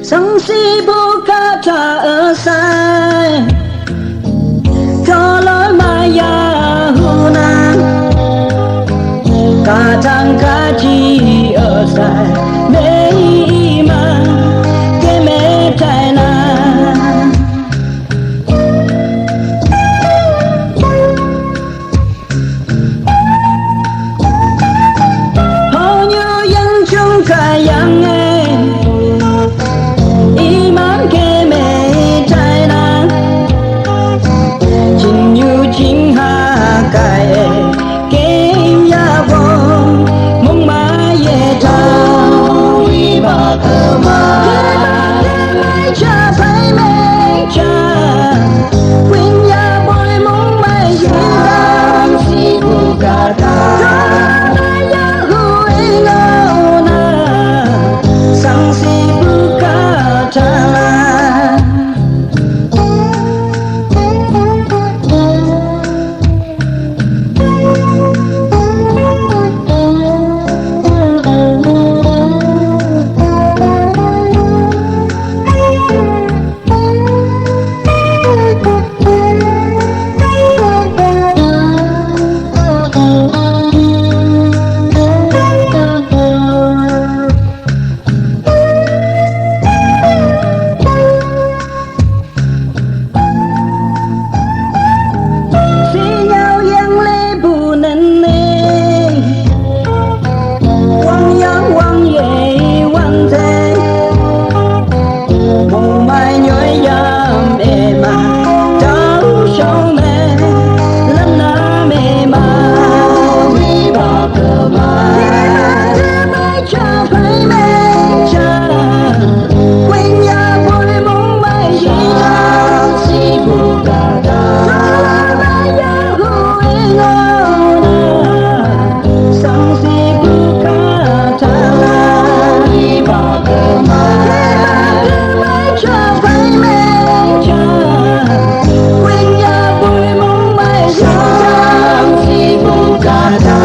Sông si bu ca tra ở sai cho lối maya hu na ca thang ca chi ở sai mê ma ke mê tai na hầu như dân chúng cả yang iman ke mê tai na chính như chính ha cái ke ya vong mong ma ye thao vi ba cơ ma cha phải mê cha quyên ya boy mong mai ye dang si bu ca ta ya hu ngao na sang si bu ca ta God.